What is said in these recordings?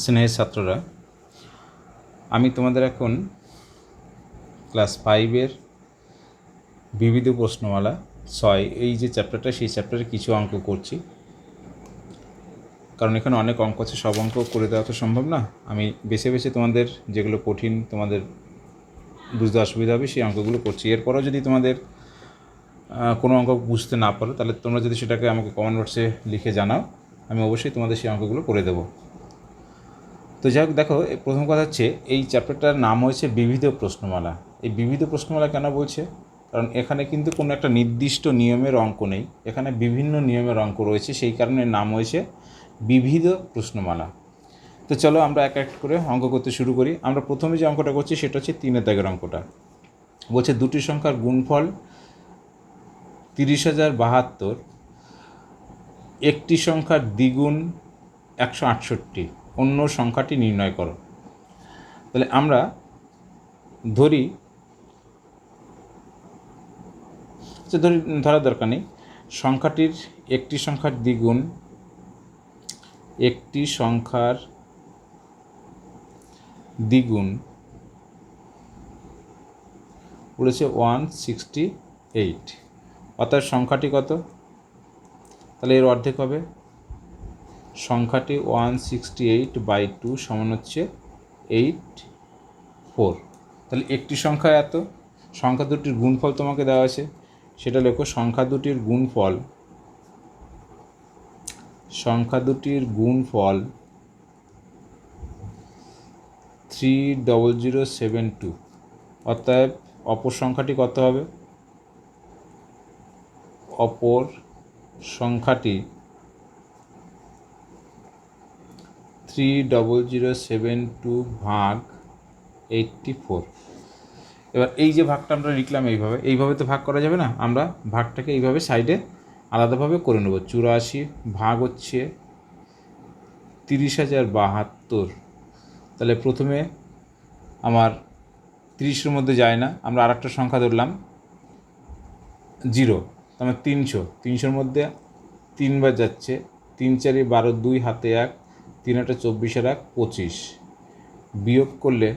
স্নেহের ছাত্ররা, আমি তোমাদের এখন ক্লাস 5-এর বিবিধ প্রশ্নমালা 6 এই যে চ্যাপ্টারটা, সেই চ্যাপ্টারে কিছু অঙ্ক করছি। কারণ এখানে অনেক অঙ্ক আছে, সব অঙ্ক করে দেওয়া তো সম্ভব না। আমি বেছে বেছে তোমাদের যেগুলো কঠিন, তোমাদের বুঝতে অসুবিধা হবে, সেই অঙ্কগুলো করছি। এরপরও যদি তোমাদের কোনো অঙ্ক বুঝতে না পারো, তাহলে তোমরা যদি সেটাকে আমাকে কমেন্ট বক্সে লিখে জানাও, আমি অবশ্যই তোমাদের সেই অঙ্কগুলো করে দেবো। তো যাই হোক, দেখো, প্রথম কথা হচ্ছে এই চ্যাপ্টারটার নাম হয়েছে বিবিধ প্রশ্নমালা। এই বিবিধ প্রশ্নমালা কেন বলছে? কারণ এখানে কিন্তু কোনো একটা নির্দিষ্ট নিয়মের অঙ্ক নেই, এখানে বিভিন্ন নিয়মের অঙ্ক রয়েছে, সেই কারণে নাম হয়েছে বিবিধ প্রশ্নমালা। তো চলো আমরা এক এক করে অঙ্ক করতে শুরু করি। আমরা প্রথমে যে অঙ্কটা করছি সেটা হচ্ছে 3-এর দাগের অঙ্কটা। বলছে দুটি সংখ্যার গুণফল 30,072, একটি সংখ্যার দ্বিগুণ 168, অন্য সংখ্যাটি নির্ণয় করো। তাহলে আমরা ধরি, ধরার দরকার নেই, সংখ্যাটির একটি সংখ্যার দ্বিগুণ, একটি সংখ্যার দ্বিগুণ বলেছে 168, অর্থাৎ সংখ্যাটি কত? তাহলে এর অর্ধেক হবে, সংখ্যাটি 168/2 সমান হচ্ছে 84। তাহলে একটি সংখ্যা এত, সংখ্যা দুটির গুণফল তোমাকে দেওয়া আছে, সেটা লেখো। সংখ্যা দুটির গুণফল 30072, অর্থাৎ অপর সংখ্যাটি কত হবে? অপর সংখ্যাটি 30072/84। এবার এই যে ভাগটা আমরা লিখলাম, এইভাবে তো ভাগ করা যাবে না, আমরা ভাগটাকে এইভাবে সাইডে আলাদাভাবে করে নেব। 84 ভাগ হচ্ছে 30,072। তাহলে প্রথমে আমার 30-এর মধ্যে যায় না, আমরা আরেকটা সংখ্যা ধরলাম 0, তার 300-300-র মধ্যে 3 বার যাচ্ছে, 3 4 12, 2 হাতে 1, 3 8 24, 25, বিয়োগ করলে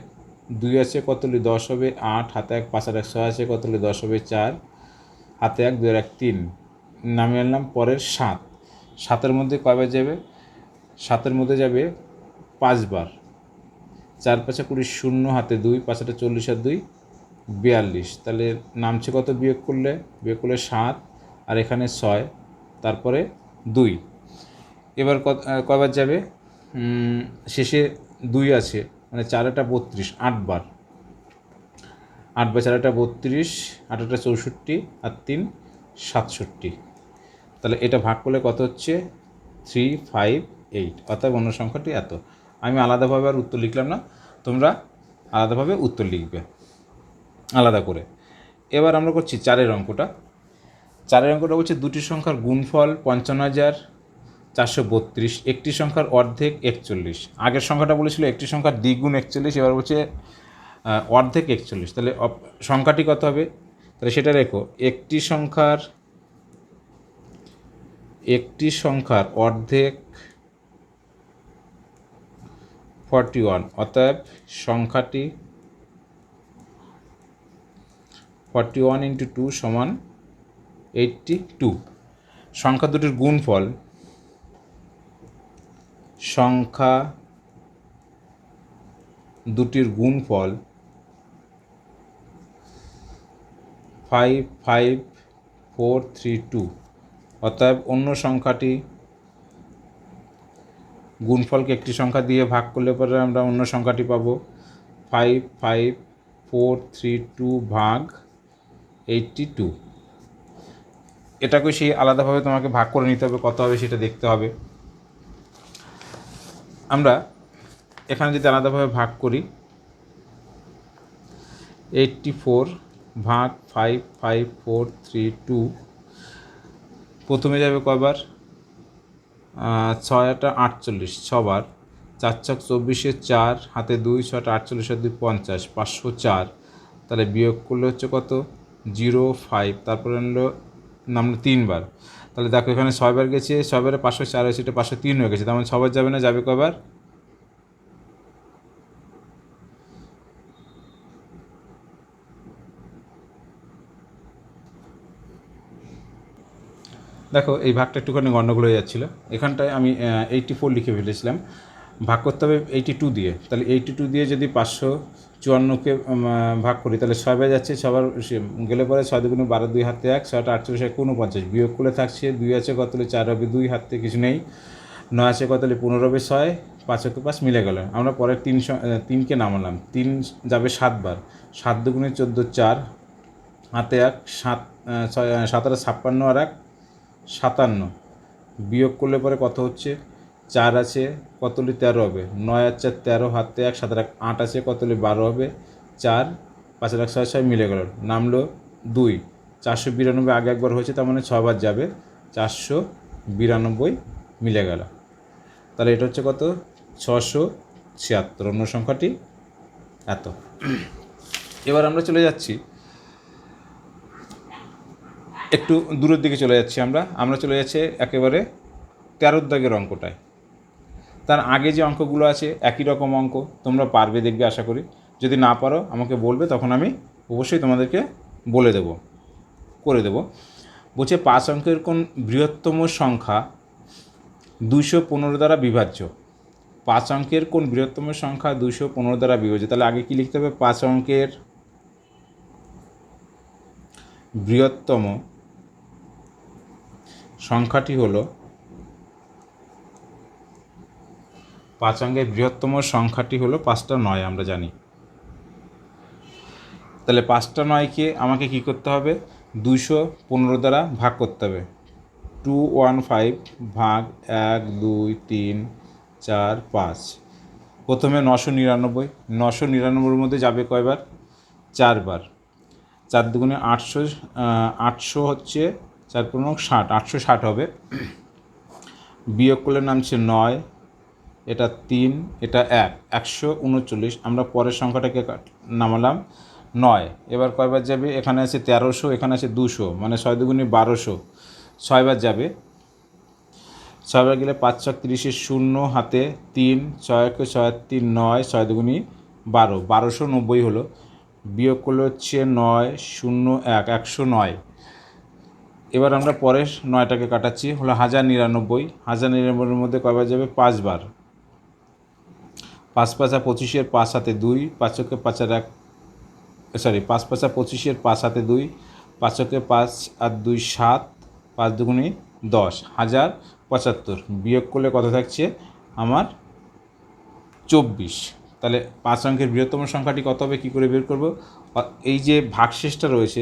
2 আছে কত হলে 10 হবে, 8 হাতে 1, 5 আর 1 6 আছে কত হলে 10 হবে, 4 হাতে 1, 2 1 3, নামিয়ে আনলাম। পরের 7, 7-এর মধ্যে কয়বার যাবে? 7-এর মধ্যে যাবে 5 বার, 4 5 20, 0 হাতে 2, 5 8 40 আর 2 42। তাহলে নামছে কত বিয়োগ করলে? 7 আর এখানে 6, তারপরে 2। এবার কয়বার যাবে? শেষে 2 আছে, মানে 4 8 32, 8 বার, 8 বার 4 8 32, 8 8 64 আর 3 67। তাহলে এটা ভাগ করলে কত হচ্ছে? 358, অর্থাৎ অন্য সংখ্যাটি এত। আমি আলাদাভাবে আর উত্তর লিখলাম না, তোমরা আলাদাভাবে উত্তর লিখবে আলাদা করে। এবার আমরা করছি 4-এর অঙ্কটা। 4-এর অঙ্কটা বলছে দুটি সংখ্যার গুণফল 55,432, একটি সংখ্যার অর্ধেক 41। আগের সংখ্যাটা বলেছিল একটি সংখ্যার দ্বিগুণ 41, এবার বলছে অর্ধেক 41। তাহলে সংখ্যাটি কত হবে? তাহলে সেটা রেখো, একটি সংখ্যার অর্ধেক 41, অর্থাৎ সংখ্যাটি 41 × 2 সমান 82। সংখ্যা দুটির গুণফল, সংখ্যা দুটির গুণফল 55432, অর্থাৎ অন্য সংখ্যাটি, গুণফলকে একটি সংখ্যা দিয়ে ভাগ করলে পরে আমরা অন্য সংখ্যাটি পাবো 55432/82। এটাকে সেই আলাদাভাবে তোমাকে ভাগ করে নিতে হবে, কত হবে সেটা দেখতে হবে। আমরা এখানে যদি আলাদাভাবে ভাগ করি, 84/55432, প্রথমে যাবে কয়বার? 6 8 48, 6 বার, 4 4 24, 4 হাতে 2, 6 8 48 আর 2 50, 504। তাহলে বিয়োগ করলে হচ্ছে কত? 05, তারপরে নামলো 3 বার। তাহলে দেখো এখানে 6 বার গেছে, 6 বারে 504 হয়েছে, এটা 503 হয়ে গেছে, তার মানে 6 বার যাবে না, যাবে কয়বার? দেখো এই ভাগটা একটুখানি গণ্ডগোল হয়ে যাচ্ছিলো, এখানটায় আমি 84 লিখে ফেলেছিলাম, ভাগ করতে হবে 82 দিয়ে। তাহলে 82 দিয়ে যদি 554কে ভাগ করি তাহলে 6 বাই যাচ্ছে, সবার গেলে পরে 6 দুগুণে 12, 2 হাতে 1, 6 48, 49, বিয়োগ করলে থাকছে 2 আছে কতলে 4 হবে 2, হাতে কিছু নেই, 9 আছে কতলে 15 হবে 6, 5 × 5 মিলে গেল। আমরা পরে 3কে নামালাম, 3 যাবে 7 বার, 7 দুগুণে 14, 4 হাতে 1, 7 7 আর 56 আর 1 57, বিয়োগ করলে পরে কত হচ্ছে 4 আছে কতলি 13 হবে, 9 আর 4 13, হাতে 1, 7 আর 1 8 আছে কতলি 12 হবে, 4 5 আর 1 6, 6 মিলে গেল, নামলো 2। 492 আগে একবার হয়েছে, তার মানে 6 বার যাবে, 492 মিলে গেল। তাহলে এটা হচ্ছে কত 676, অন্য সংখ্যাটি এত। এবার আমরা চলে যাচ্ছি একটু দূরের দিকে চলে যাচ্ছি, আমরা চলে যাচ্ছি একেবারে 13 দাগের অঙ্কটায়। তার আগে যে অঙ্কগুলো আছে একই রকম অঙ্ক, তোমরা পারবে দেখবে আশা করি। যদি না পারো আমাকে বলবে, তখন আমি অবশ্যই তোমাদেরকে বলে দেব, করে দেব। বলছে 5 অঙ্কের কোন বৃহত্তম সংখ্যা 215 দ্বারা বিভাজ্য। 5 অঙ্কের কোন বৃহত্তম সংখ্যা 215 দ্বারা বিভাজ্য। তাহলে আগে কি লিখতে হবে, 5 অঙ্কের বৃহত্তম সংখ্যাটি হলো, 5 অঙ্কের বৃহত্তম সংখ্যাটি হলো 5টা 9, আমরা জানি। তাহলে 5টা 9কে আমাকে কি করতে হবে, 215 দ্বারা ভাগ করতে হবে। 215 ভাগ 1 2 3 4 5। প্রথমে 999, 999 মধ্যে যাবে কয়বার, 4 বার, 4 দুগুণে 800, 800 হচ্ছে 4 × 60, 860 হবে। বিয়োগ করলে নামছে 9, এটা 3, এটা 1, 139। আমরা পরের সংখ্যাটাকে নামালাম 9। এবার কয়বার যাবে, এখানে আছে 1300, এখানে আছে 200, মানে 6 দুগুণে 1200, 6 বার যাবে। 6 বার গেলে 5 × 30, 0 হাতে 3, 6 × 6 3 9, 6 দুগুণে 12, 1290 হলো। বিয়োগ করলে হচ্ছে 9 0 1, 109। এবার আমরা পরের 9টাকে কাটাচ্ছি, হলো 1099, 1099 মধ্যে কয়বার যাবে, 5 বার। 5 5 25, 5 হাতে 2, 5 × 5 আর 1, সরি 5 5 25, 5 হাতে 2, 5 × 5 আর 2 7, 5 দুগুণে 10, 1075। বিয়োগ করলে কত থাকছে আমার 24। তাহলে 5 অঙ্কের বৃহত্তম সংখ্যাটি কত হবে, কী করে বের করব। এই যে ভাগশেষটা রয়েছে,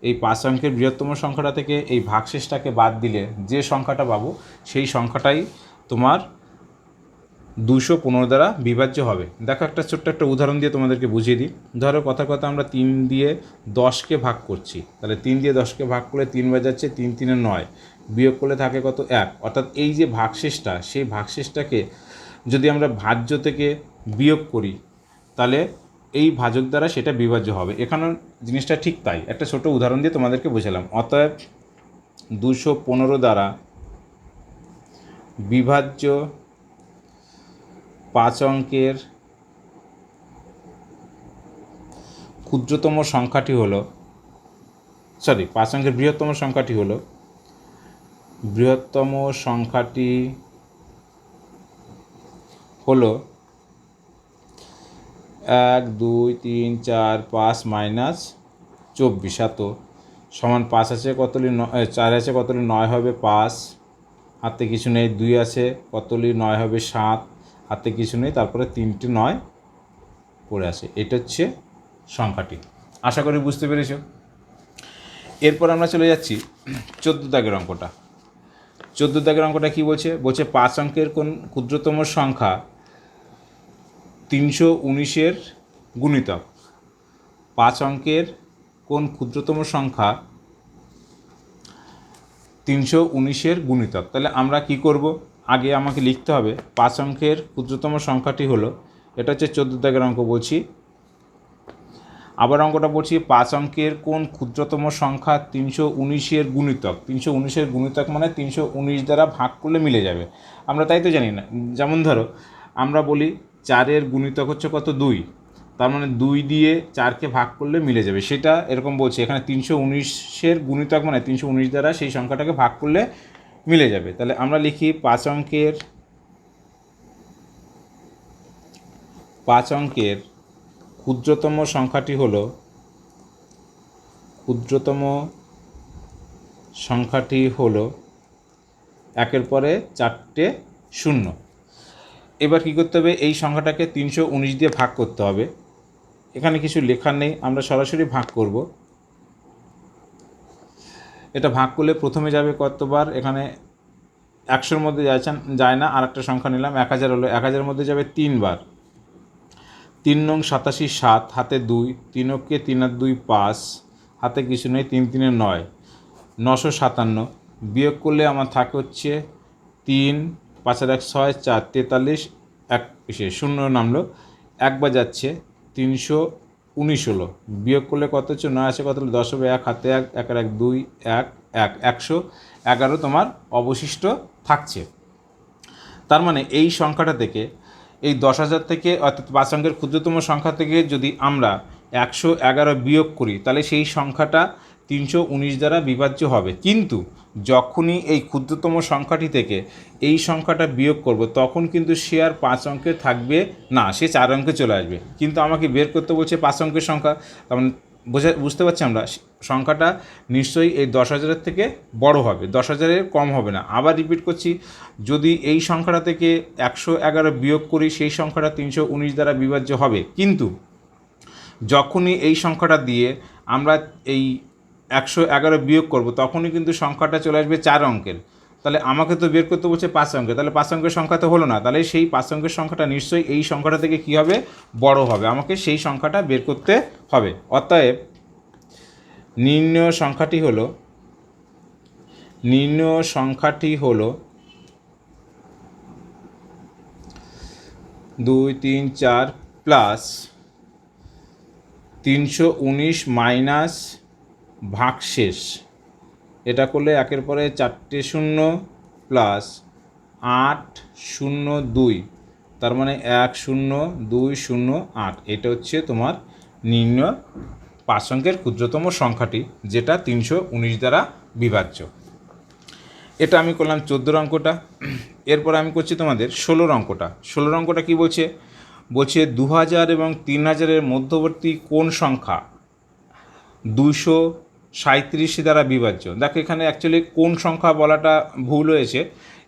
এই 5 অঙ্কের বৃহত্তম সংখ্যাটা থেকে এই ভাগশেষটাকে বাদ দিলে যে সংখ্যাটা পাবো, সেই সংখ্যাটাই তোমার 215 দ্বারা বিভাজ্য হবে। দেখো একটা ছোট্ট একটা উদাহরণ দিয়ে তোমাদেরকে বুঝিয়ে দিই। ধরো কথা আমরা 3 দিয়ে 10কে ভাগ করছি, তাহলে 3 দিয়ে 10কে ভাগ করলে 3 বার যাচ্ছে, 3 3 9, বিয়োগ করলে থাকে কত 1। অর্থাৎ এই যে ভাগশেষটা, সেই ভাগশেষটাকে যদি আমরা ভাজ্য থেকে বিয়োগ করি, তাহলে এই ভাজক দ্বারা সেটা বিভাজ্য হবে। এখানেও জিনিসটা ঠিক তাই, একটা ছোট উদাহরণ দিয়ে তোমাদেরকে বোঝালাম। অতএব 215 দ্বারা বিভাজ্য 5 অঙ্কের ক্ষুদ্রতম সংখ্যাটি হলো, 5 অঙ্কের বৃহত্তম সংখ্যাটি হলো, বৃহত্তম সংখ্যাটি হলো 1 2 3 4 5 - 24, এত সমান 5 আছে কতলি 4 আছে কতলি 9 হবে 5, হাতে কিছু নেই, 2 আছে কতলি 9 হবে 7, হাতে কিছু নেই, তারপরে 3টে 9 পড়ে আসে। এটা হচ্ছে সংখ্যাটি। আশা করি বুঝতে পেরেছ। এরপর আমরা চলে যাচ্ছি 14 দাগের অঙ্কটা। 14 দাগের অঙ্কটা কী বলছে, 5 অঙ্কের কোন ক্ষুদ্রতম সংখ্যা 319-এর গুণিতক। 5 অঙ্কের কোন ক্ষুদ্রতম সংখ্যা 319-এর গুণিতক। তাহলে আমরা কি করব, আগে আমাকে লিখতে হবে 5 অঙ্কের ক্ষুদ্রতম সংখ্যাটি হলো, এটা হচ্ছে 14 দাগের অঙ্ক বলছি। আবার অঙ্কটা বলছি, 5 অঙ্কের কোন ক্ষুদ্রতম সংখ্যা 319-এর গুণিতক। 319-এর গুণিতক মানে 319 দ্বারা ভাগ করলে মিলে যাবে, আমরা তাই তো জানি না। যেমন ধরো আমরা বলি 4-এর গুণিতক হচ্ছে কত 2, তার মানে 2 দিয়ে 4কে ভাগ করলে মিলে যাবে, সেটা এরকম বলছে। এখানে 319-এর গুণিতক মানে 319 দ্বারা সেই সংখ্যাটাকে ভাগ করলে মিলে যাবে। তাহলে আমরা লিখি 5 অঙ্কের ক্ষুদ্রতম সংখ্যাটি হলো 1-এর পরে 4টে 0। এবার কী করতে হবে, এই সংখ্যাটাকে 319 দিয়ে ভাগ করতে হবে। এখানে কিছু লেখার নেই, আমরা সরাসরি ভাগ করব। এটা ভাগ করলে প্রথমে যাবে কতবার, এখানে 100-র মধ্যে যায় না, আর একটা সংখ্যা নিলাম 1000 হলো, 1000-এর মধ্যে যাবে 3 বার। 3 নং 87 7, হাতে 2, 3 অক্ষে 3 আর 2 5, হাতে কিছু নেই, 3 3 9, 957। বিয়োগ করলে আমার থাকে হচ্ছে 3, 5 আর 1 6, 4 43, 1 0 নামলো, একবার যাচ্ছে 319 হলো। বিয়োগ করলে কত হচ্ছে, 9 আছে কত হলো, 10 হবে, 1 হাতে 1, 1 আর 1 2, 1 1, 111 তোমার অবশিষ্ট থাকছে। তার মানে এই সংখ্যাটা থেকে, এই 10,000 থেকে অর্থাৎ 5 অঙ্কের ক্ষুদ্রতম সংখ্যা থেকে যদি আমরা 111 বিয়োগ করি, তাহলে সেই সংখ্যাটা 319 দ্বারা বিভাজ্য হবে। কিন্তু যখনই এই ক্ষুদ্রতম সংখ্যাটি থেকে এই সংখ্যাটা বিয়োগ করব, তখন কিন্তু সে আর 5 অঙ্কের থাকবে না, সে 4 অঙ্কে চলে আসবে। কিন্তু আমাকে বের করতে বলছে 5 অঙ্কের সংখ্যা, তেমন বুঝতে পারছি আমরা সংখ্যাটা নিশ্চয়ই এই 10,000-এর থেকে বড় হবে, 10,000-এর কম হবে না। আবার রিপিট করছি, যদি এই সংখ্যাটা থেকে 111 বিয়োগ করি, সেই সংখ্যাটা 319 দ্বারা বিভাজ্য হবে। কিন্তু যখনই এই সংখ্যাটা দিয়ে আমরা এই 111 বিয়োগ করব, তখনই কিন্তু সংখ্যাটা চলে আসবে 4 অঙ্কের। তাহলে আমাকে তো বের করতে বলছে 5 অঙ্কের, তাহলে 5 অঙ্কের সংখ্যা তো হলো না, তাহলে সেই 5 অঙ্কের সংখ্যাটা নিশ্চয়ই এই সংখ্যাটা থেকে কী হবে, বড় হবে। আমাকে সেই সংখ্যাটা বের করতে হবে। অতএব নির্ণয় সংখ্যাটি হলো 2 3 4 প্লাস 319 মাইনাস ভাগশেষ। এটা করলে 1-এর পরে 4টে 0 প্লাস 802, তার মানে 10208। এটা হচ্ছে তোমার নির্ণয় 5 অঙ্কের ক্ষুদ্রতম সংখ্যাটি, যেটা 319 দ্বারা বিভাজ্য। এটা আমি করলাম 14 অঙ্কটা। এরপর আমি করছি তোমাদের 16 অঙ্কটা। 16 অঙ্কটা কী বলছে, 2000 এবং 3000-এর মধ্যবর্তী কোন সংখ্যা 237 দ্বারা বিভাজ্য। দেখো এখানে অ্যাকচুয়ালি কোন সংখ্যা বলাটা ভুল হয়েছে,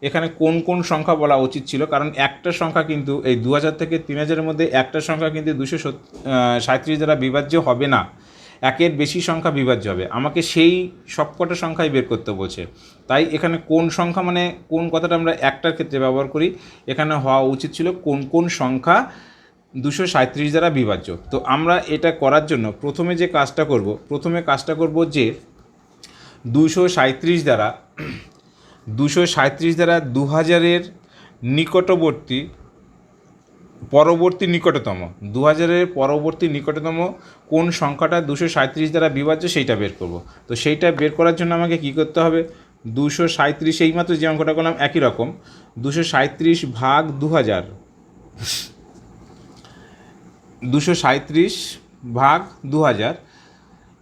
এখানে কোন সংখ্যা বলা উচিত ছিল, কারণ একটা সংখ্যা কিন্তু এই 2000 থেকে 3000-এর মধ্যে একটা সংখ্যা কিন্তু 237 দ্বারা বিভাজ্য হবে না, একের বেশি সংখ্যা বিভাজ্য হবে। আমাকে সেই সবকটা সংখ্যাই বের করতে বলছে। তাই এখানে কোন সংখ্যা মানে কোন কথাটা আমরা একটার ক্ষেত্রে ব্যবহার করি, এখানে হওয়া উচিত ছিল কোন সংখ্যা 237 দ্বারা বিভাজ্য। তো আমরা এটা করার জন্য প্রথমে কাজটা করব যে 237 দ্বারা 2000-এর পরবর্তী নিকটতম 2000-এর পরবর্তী নিকটতম কোন সংখ্যাটা 237 দ্বারা বিভাজ্য, সেইটা বের করব। তো সেইটা বের করার জন্য আমাকে কি করতে হবে, 237, এইমাত্র যে অঙ্কটা করলাম একই রকম, 237 ভাগ 2000, 237 ভাগ 2000,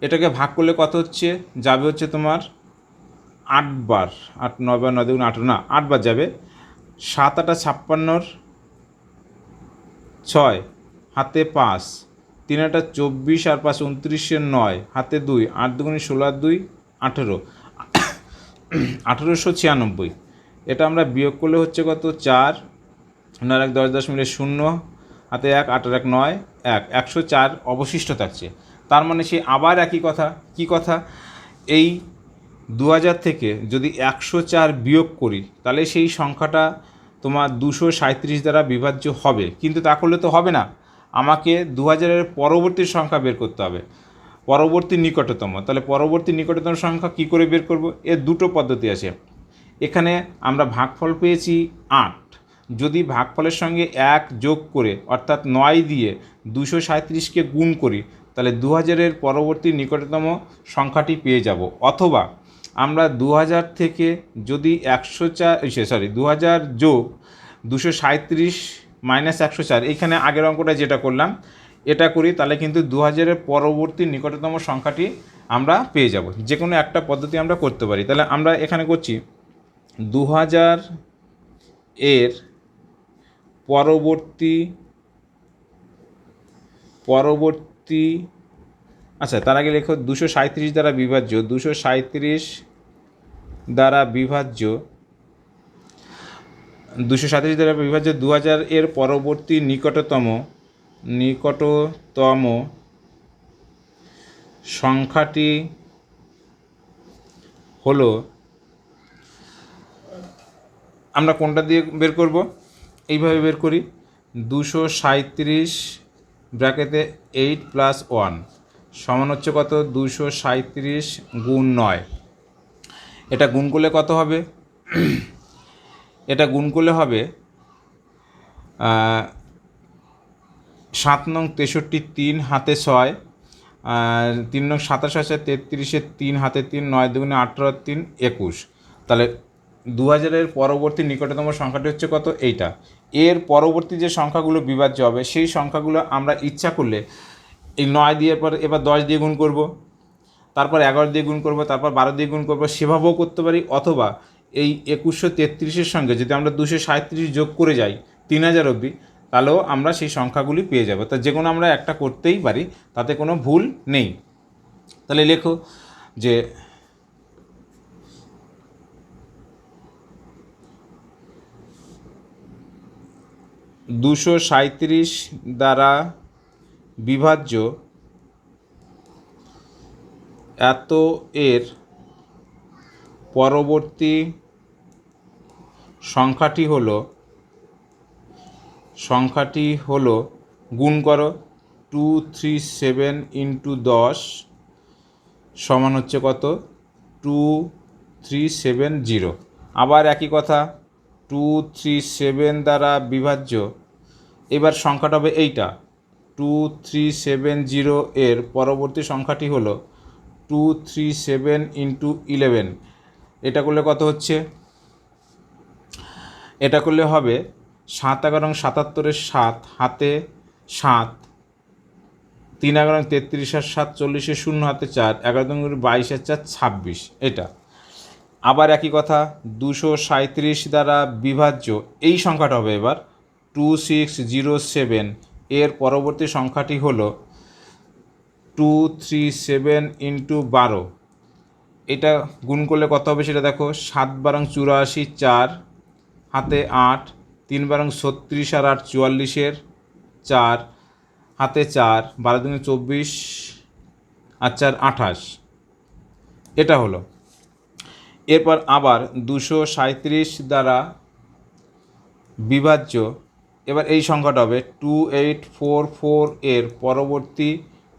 এটাকে ভাগ করলে কত হচ্ছে, যাবে হচ্ছে তোমার 8 বার, 8 9 বার 9 2 18 না 8 বার যাবে, 7 8 56, 6 হাতে 5, 3 8 24 আর 5 29, 9 হাতে 2, 8 2 16 আর 2 18, 1896। এটা আমরা বিয়োগ করলে হচ্ছে কত, 4 9 1 10 10 মিলে 0, হাতে 1 8 আর 1 9 1, 104 অবশিষ্ট থাকছে। তার মানে সে আবার একই কথা, কি কথা, এই 2000 থেকে যদি 104 বিয়োগ করি, তাহলে সেই সংখ্যাটা তোমার 237 দ্বারা বিভাজ্য হবে। কিন্তু তা করলে তো হবে না, আমাকে 2000-এর পরবর্তী সংখ্যা বের করতে হবে, পরবর্তী নিকটতম। তাহলে পরবর্তী নিকটতম সংখ্যা কি করে বের করব, এর দুটো পদ্ধতি আছে। এখানে আমরা ভাগফল পেয়েছি 8, যদি ভাগফলের সঙ্গে 1 যোগ করে অর্থাৎ 9 দিয়ে 237-কে গুণ করি, তাহলে 2000-এর পরবর্তী নিকটতম সংখ্যাটি পেয়ে যাব। অথবা আমরা 2000 থেকে যদি 2000 যোগ 237 মাইনাস 104, এইখানে আগের অঙ্কটা যেটা করলাম, এটা করি তাহলে কিন্তু 2000-এর পরবর্তী নিকটতম সংখ্যাটি আমরা পেয়ে যাব। যে কোনো একটা পদ্ধতি আমরা করতে পারি। তাহলে আমরা এখানে করছি 2000-এর পরবর্তী আচ্ছা, তার আগে লেখো 237 দ্বারা বিভাজ্য, 237 দ্বারা বিভাজ্য 2000-এর পরবর্তী নিকটতম সংখ্যাটি হলো, আমরা কোনটা দিয়ে বের করব? এইভাবে বের করি, 237 ব্র্যাকেটে 8 + 1 সমান হচ্ছে কত? 237 গুণ 9। এটা গুণ করলে কত হবে? এটা গুণ করলে হবে 7 নং 63 3 হাতে 6, 3 নং 27 আছে 33-এর 3 হাতে 3, 9 দুগুণে 18, 3 21। তাহলে 2000-এর পরবর্তী নিকটতম সংখ্যাটি হচ্ছে কত? এইটা। এর পরবর্তী যে সংখ্যাগুলো বিভাজ্য হবে সেই সংখ্যাগুলো আমরা ইচ্ছা করলে এই 9 দিয়ে পর এবার 10 দিয়ে গুণ করব, তারপর 11 দিয়ে গুণ করব, তারপর 12 দিয়ে গুণ করব, সেভাবেও করতে পারি। অথবা এই 2133-এর সঙ্গে যদি আমরা 237 যোগ করে যাই 3000 অবধি, তাহলেও আমরা সেই সংখ্যাগুলি পেয়ে যাব। তা যে কোনো আমরা একটা করতেই পারি, তাতে কোনো ভুল নেই। তাহলে লেখো যে 237 দ্বারা বিভাজ্য এত এর পরবর্তী সংখ্যাটি হলো গুণ করো 237 × 10 সমান হচ্ছে কত? 2370। আবার একই কথা, 237 দ্বারা বিভাজ্য, এবার সংখ্যাটা হবে এইটা, 2370 এর পরবর্তী সংখ্যাটি হলো 237 × 11। এটা করলে কত হচ্ছে? এটা করলে হবে 7 11 77-এর 7 হাতে 7, 3 11 33 আর 7 40-এর 0 হাতে 4, 11 2 22 আর 4 26। এটা আবার একই কথা, 237 দ্বারা বিভাজ্য এই সংখ্যাটা হবে এবার 2607, এর পরবর্তী সংখ্যাটি হলো 237 × 12। এটা গুণ করলে কত হবে সেটা দেখো, 7 12 84, 4 হাতে 8, 3 12 36 আর 8 44-এর 4 হাতে 4, 12 2 24 আর 4 28। এটা হলো। এরপর আবার 237 দ্বারা বিভাজ্য, এবার এই সংখ্যাটা হবে 2844, এর পরবর্তী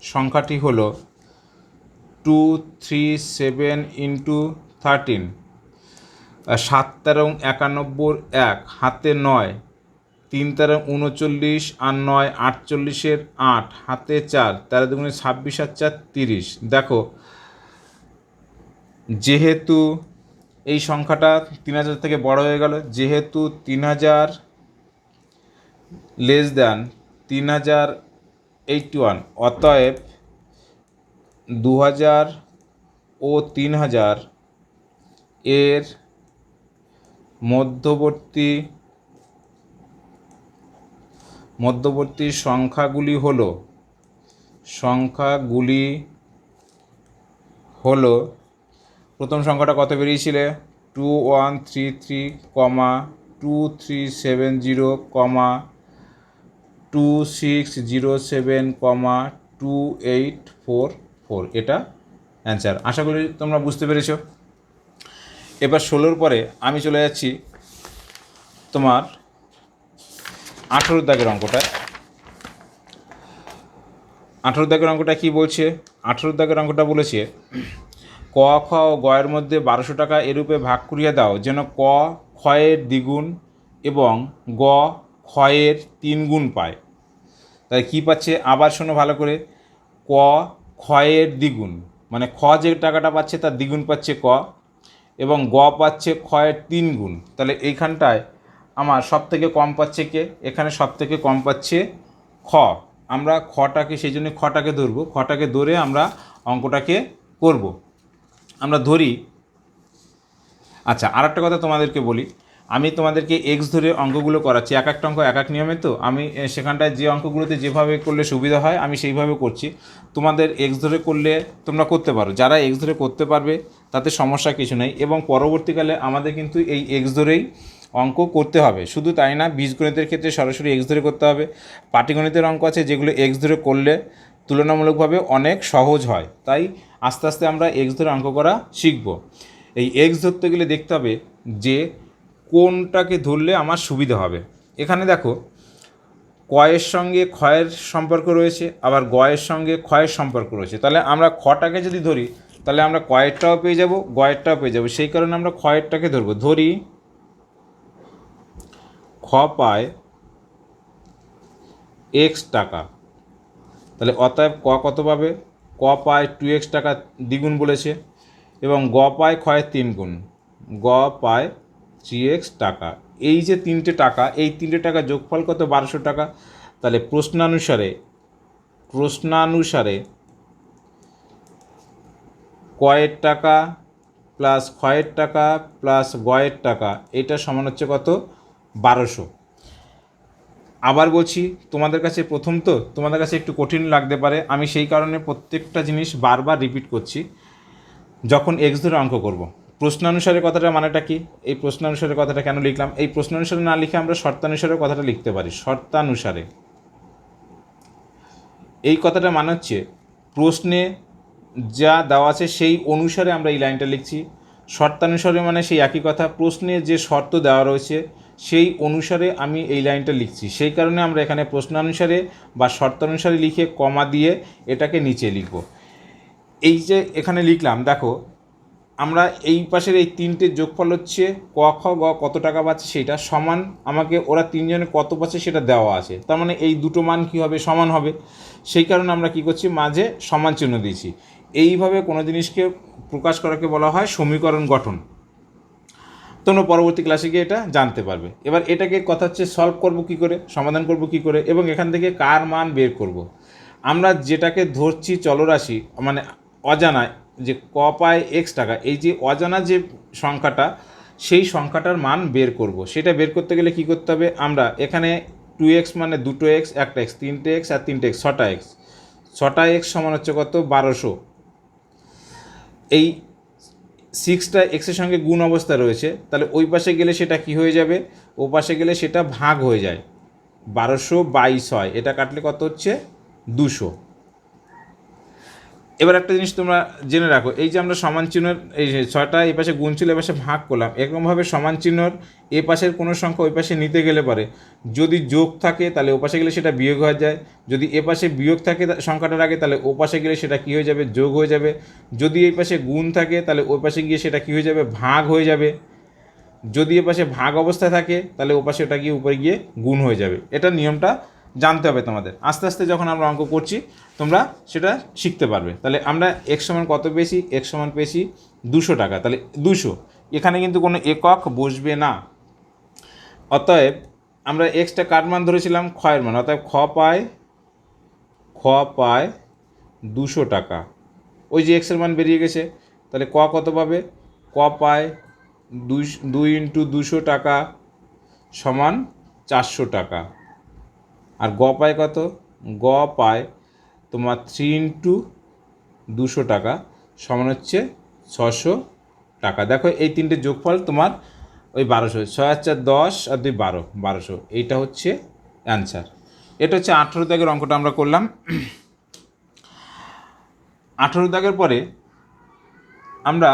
সংখ্যাটি হলো 237 × 13, 7 13 91, 1 হাতে 9, 3 13 39 আর 9 48-এর 8 হাতে 4, 13 2 26 আর 4 30। দেখো, যেহেতু এই সংখ্যাটা 3000 থেকে বড় হয়ে গেল, যেহেতু 3000 লেস দ্যান 3081, অতএব 2000 ও 3000 এর মধ্যবর্তী সংখ্যাগুলি হলো প্রথম সংখ্যাটা কত বেরিয়েছিলে? 2133, 2370, 2607, 2844। এটা অ্যান্সার। আশা করি তোমরা বুঝতে পেরেছো। এবার 16-র পরে আমি চলে যাচ্ছি তোমার 18 দাগের অঙ্কটা। 18 দাগের অঙ্কটা কী বলছে? 18 দাগের অঙ্কটা বলেছে, ক খ ও গয়ের মধ্যে 1200 টাকা এরূপে ভাগ করিয়া দাও যেন ক ক্ষয়ের দ্বিগুণ এবং গ ক্ষয়ের 3 গুণ পায়। তাই কী পাচ্ছে? আবার শোনো ভালো করে, ক ক্ষয়ের দ্বিগুণ মানে খ যে টাকাটা পাচ্ছে তার দ্বিগুণ পাচ্ছে ক, এবং গ পাচ্ছে ক্ষয়ের 3 গুণ। তাহলে এইখানটায় আমার সব থেকে কম পাচ্ছে কে? এখানে সব থেকে কম পাচ্ছে খ। আমরা খটাকে, সেই জন্য খটাকে ধরবো, খটাকে ধরে আমরা অঙ্কটাকে করব। আমরা ধরি, আচ্ছা আর একটা কথা তোমাদেরকে বলি, আমি তোমাদেরকে এক্স ধরে অঙ্কগুলো করাচ্ছি, এক একটা অঙ্ক এক এক নিয়মে, তো আমি সেখানটায় যে অঙ্কগুলোতে যেভাবে করলে সুবিধা হয় আমি সেইভাবে করছি। তোমাদের এক্স ধরে করলে তোমরা করতে পারো, যারা এক্স ধরে করতে পারবে তাতে সমস্যা কিছু নেই, এবং পরবর্তীকালে আমাদের কিন্তু এই এক্স ধরেই অঙ্ক করতে হবে। শুধু তাই না, বীজগণিতের ক্ষেত্রে সরাসরি এক্স ধরে করতে হবে। পাটিগণিতের অঙ্ক আছে যেগুলো এক্স ধরে করলে তুলনামূলকভাবে অনেক সহজ হয়, তাই আস্তে আস্তে আমরা এক্স ধরে অঙ্ক করা শিখব। এই এক্স ধরতে গেলে দেখতে হবে যে কোনটাকে ধরলে আমার সুবিধা হবে। এখানে দেখো কয়ের সঙ্গে ক্ষয়ের সম্পর্ক রয়েছে, আবার গয়ের সঙ্গে ক্ষয়ের সম্পর্ক রয়েছে। তাহলে আমরা খটাকে যদি ধরি তাহলে আমরা কয়েরটাও পেয়ে যাব, গয়েরটাও পেয়ে যাব, সেই কারণে আমরা ক্ষয়েরটাকে ধরবো। ধরি খ পায় এক্স টাকা, তাহলে অতএব ক কত পাবে, ক পায় 2x টাকা দ্বিগুণ বলেছে, এবং গ পায় ক্ষয়ের 3 গুণ, গ পায় 3x টাকা। এই যে তিনটে টাকা, এই তিনটে টাকা যোগফল কত, 1200 টাকা। তাহলে প্রশ্নানুসারে কয়ের টাকা প্লাস ক্ষয়ের টাকা প্লাস গয়ের টাকা, এটা সমান হচ্ছে কত, 1200। আবার বলছি, তোমাদের কাছে প্রথম তো তোমাদের কাছে একটু কঠিন লাগতে পারে, আমি সেই কারণে প্রত্যেকটা জিনিস বারবার রিপিট করছি। যখন এক্স ধরে অঙ্ক করব, প্রশ্নানুসারে কথাটা মানেটা কি, এই প্রশ্নানুসারে কথাটা কেন লিখলাম, এই প্রশ্নানুসারে না লিখে আমরা শর্তানুসারে কথাটা লিখতে পারি। শর্তানুসারে এই কথাটা মানে হচ্ছে প্রশ্নে যা দেওয়া আছে সেই অনুসারে আমরা এই লাইনটা লিখছি। শর্তানুসারে মানে সেই একই কথা, প্রশ্নে যে শর্ত দেওয়া রয়েছে সেই অনুসারে আমি এই লাইনটা লিখছি, সেই কারণে আমরা এখানে প্রশ্নানুসারে বা শর্তানুসারে লিখে কমা দিয়ে এটাকে নিচে লিখব। এই যে এখানে লিখলাম, দেখো আমরা এই পাশের এই তিনটে যোগফল হচ্ছে ক খ গ কত টাকা পাচ্ছে সেটা সমান, আমাকে ওরা তিনজনে কত পাচ্ছে সেটা দেওয়া আছে, তার মানে এই দুটো মান কী হবে, সমান হবে। সেই কারণে আমরা কি করছি, মাঝে সমান চিহ্ন দিয়েছি। এইভাবে কোনো জিনিসকে প্রকাশ করাকে বলা হয় সমীকরণ গঠন। তোমরা পরবর্তী ক্লাসে গিয়ে এটা জানতে পারবে। এবার এটাকে কথা হচ্ছে সলভ করব কী করে, সমাধান করব কী করে, এবং এখান থেকে কার মান বের করব। আমরা যেটাকে ধরছি চলরাশি, মানে অজানা, যে ক পায় এক্স টাকা, এই যে অজানা যে সংখ্যাটা, সেই সংখ্যাটার মান বের করব। সেটা বের করতে গেলে কি করতে হবে, আমরা এখানে 2x মানে দুটো এক্স, একটা এক্স, 3টে এক্স আর 3টে এক্স, 6টা এক্স, 6টা এক্স সমান হচ্ছে কত, 1200। এই 6টা এক্সের সঙ্গে গুণ অবস্থা রয়েছে, তাহলে ওই পাশে গেলে সেটা কি হয়ে যাবে, ও পাশে গেলে সেটা ভাগ হয়ে যায়, 1222 হয়, এটা কাটলে কত হচ্ছে, 200। এবার একটা জিনিস তোমরা জেনে রাখো, এই যে আমরা সমান চিহ্নের এই 6টা এই পাশে গুণ ছিল, এ পাশে ভাগ করলাম, এরকমভাবে সমান চিহ্নর এ পাশের কোনো সংখ্যা ওই পাশে নিতে গেলে পারে, যদি যোগ থাকে তাহলে ও পাশে গেলে সেটা বিয়োগ হয়ে যায়, যদি এ পাশে বিয়োগ থাকে সংখ্যাটার আগে তাহলে ও পাশে গেলে সেটা কী হয়ে যাবে, যোগ হয়ে যাবে, যদি এই পাশে গুণ থাকে তাহলে ওই পাশে গিয়ে সেটা কী হয়ে যাবে, ভাগ হয়ে যাবে, যদি এ পাশে ভাগ অবস্থায় থাকে তাহলে ও পাশে ওটা গিয়ে উপরে গিয়ে গুণ হয়ে যাবে। এটা নিয়মটা জানতে হবে তোমাদের, আস্তে আস্তে যখন আমরা অঙ্ক করছি তোমরা সেটা শিখতে পারবে। তাহলে আমরা এক্স সমান কত পেয়েছি, এক্স সমান পেয়েছি 200 টাকা, তাহলে 200, এখানে কিন্তু কোনো একক বসবে না। অতএব আমরা এক্সটা কার মান ধরেছিলাম, ক্ষয়ের মান, অতএব খ পায় 200 টাকা, ওই যে এক্সের মান বেরিয়ে গেছে, তাহলে ক কত পাবে, ক পায় 2 ইন্টু 200 টাকা সমান 400 টাকা, আর গ পায় কত, গ পায় তোমার 3 ইন্টু 200 টাকা সমান হচ্ছে 600 টাকা। দেখো এই তিনটে যোগফল তোমার ওই 1200, 6 আর 4 10 আর 2 12, 1200, এইটা হচ্ছে অ্যান্সার। এটা হচ্ছে 18 দাগের অঙ্কটা আমরা করলাম। 18 দাগের পরে আমরা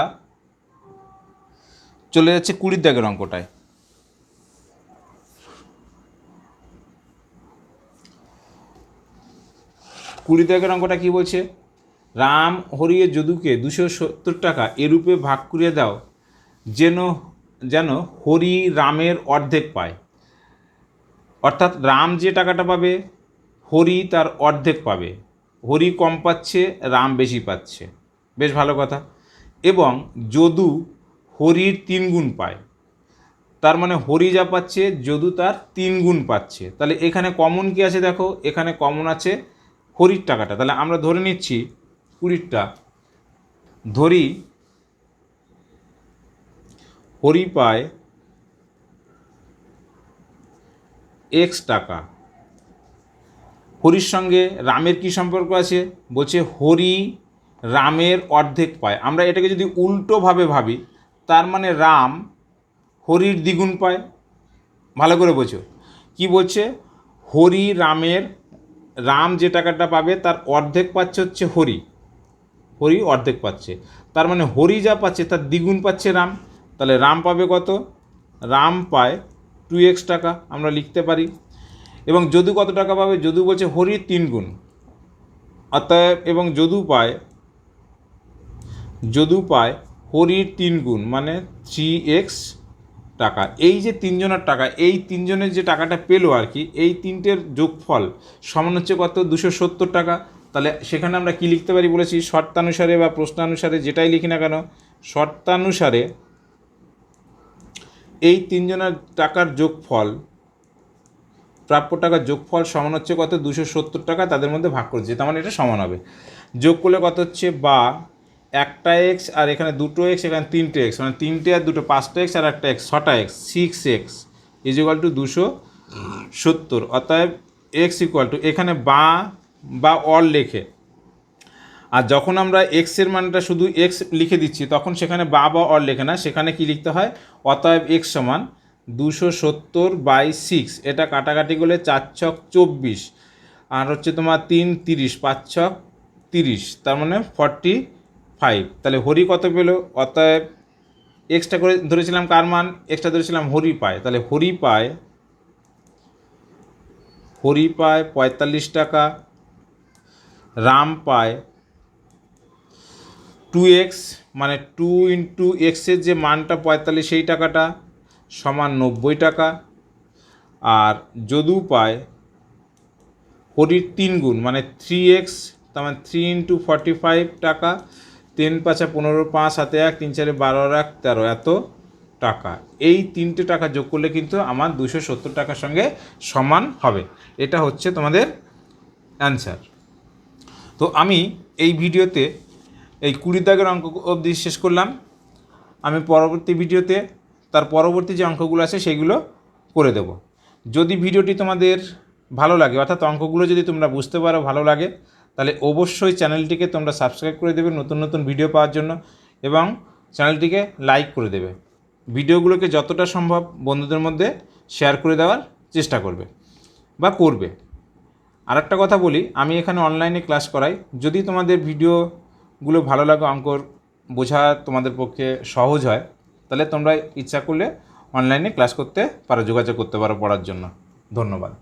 চলে যাচ্ছে 20 দাগের অঙ্কটায়। 20 দাগের অঙ্কটা কী বলছে, রাম হরিয়ে যদুকে 270 টাকা এরূপে ভাগ করিয়ে দাও যেন হরি রামের অর্ধেক পায়। অর্থাৎ রাম যে টাকাটা পাবে হরি তার অর্ধেক পাবে, হরি কম পাচ্ছে, রাম বেশি পাচ্ছে, বেশ ভালো কথা। এবং যদু হরির 3 গুণ পায়, তার মানে হরি যা পাচ্ছে যদু তার 3 গুণ পাচ্ছে। তাহলে এখানে কমন কি আছে দেখো, এখানে কমন আছে হরির টাকাটা। তাহলে আমরা ধরে নিচ্ছি 20টা, ধরি হরি পায় এক্স টাকা। হরির সঙ্গে রামের কি সম্পর্ক আছে, বলছে হরি রামের অর্ধেক পায়। আমরা এটাকে যদি উল্টোভাবে ভাবি, তার মানে রাম হরির দ্বিগুণ পায়। ভালো করে বোঝো কি বলছে, হরি রামের, রাম যে টাকাটা পাবে তার অর্ধেক পাচ্ছে হচ্ছে হরি, হরি অর্ধেক পাচ্ছে। তার মানে হরি যা পাচ্ছে তার দ্বিগুণ পাচ্ছে রাম। তাহলে রাম পাবে কত, রাম পায় 2x টাকা আমরা লিখতে পারি। এবং যদু কত টাকা পাবে, যদু বলছে হরির 3 গুণ, অতএব এবং যদু পায় হরির 3 গুণ মানে 3x টাকা। এই যে তিনজনের টাকা, এই তিনজনের যে টাকাটা পেলো আর কি, এই তিনটের যোগফল সমান হচ্ছে কত, 270 টাকা। তাহলে সেখানে আমরা কি লিখতে পারি বলেছি, শর্তানুসারে বা প্রশ্নানুসারে যেটাই লিখি না কেন, শর্তানুসারে এই তিনজনের টাকার যোগফল, প্রাপ্য টাকার যোগফল সমান হচ্ছে কত, 270 টাকা, তাদের মধ্যে ভাগ করেছে, তার মানে এটা সমান হবে। যোগ করলে কত হচ্ছে, বা একটা এক্স আর এখানে 2টো এক্স, এখানে 3টে এক্স, মানে 3টে আর 2টো 5টা এক্স আর একটা এক্স 6টা এক্স, 6x ইকুয়াল টু 270। অতএব এক্স ইকুয়াল টু, এখানে বা অর লেখে, আর যখন আমরা এক্সের মানটা শুধু এক্স লিখে দিচ্ছি তখন সেখানে বা অর লেখে না, সেখানে কি লিখতে হয়, অতএব এক্স সমান 270/6। এটা কাটাকাটি করলে 4 ছক 24, আর হচ্ছে তোমার 3 30, 5 ছক 30, তার মানে 45। তাহলে হরি কত পেলো, অতএব এক্সটা করে ধরেছিলাম কার মান, এক্সটা ধরেছিলাম হরি পায়। তাহলে হরি পায় 45 টাকা, রাম পায় 2x, মানে 2 ইন্টু এক্সের যে মানটা 45 সেই টাকাটা সমান 90 টাকা। আর যদু পায় হরির 3 গুণ মানে 3x, তার মানে 3 ইন্টু 45 টাকা, 3 5 15, 5 হাতে 1, 3 4 12 আর 1 13, এত টাকা। এই তিনটে টাকা যোগ করলে কিন্তু আমার 270 টাকার সঙ্গে সমান হবে। এটা হচ্ছে তোমাদের অ্যান্সার। তো আমি এই ভিডিওতে এই 20 দাগের অঙ্ক অবধি শেষ করলাম। আমি পরবর্তী ভিডিওতে তার পরবর্তী যে অঙ্কগুলো আছে সেইগুলো করে দেব। যদি ভিডিওটি তোমাদের ভালো লাগে, অর্থাৎ অঙ্কগুলো যদি তোমরা বুঝতে পারো, ভালো লাগে, তাহলে অবশ্যই চ্যানেলটিকে তোমরা সাবস্ক্রাইব করে দেবে নতুন নতুন ভিডিও পাওয়ার জন্য, এবং চ্যানেলটিকে লাইক করে দেবে। ভিডিওগুলোকে যতটা সম্ভব বন্ধুদের মধ্যে শেয়ার করে দেওয়ার চেষ্টা করবে বা করবে। আর একটা কথা বলি, আমি এখানে অনলাইনে ক্লাস করাই। যদি তোমাদের ভিডিওগুলো ভালো লাগে, অঙ্কর বোঝা তোমাদের পক্ষে সহজ হয়, তাহলে তোমরা ইচ্ছা করলে অনলাইনে ক্লাস করতে পারো, যোগাযোগ করতে পারো পড়ার জন্য। ধন্যবাদ।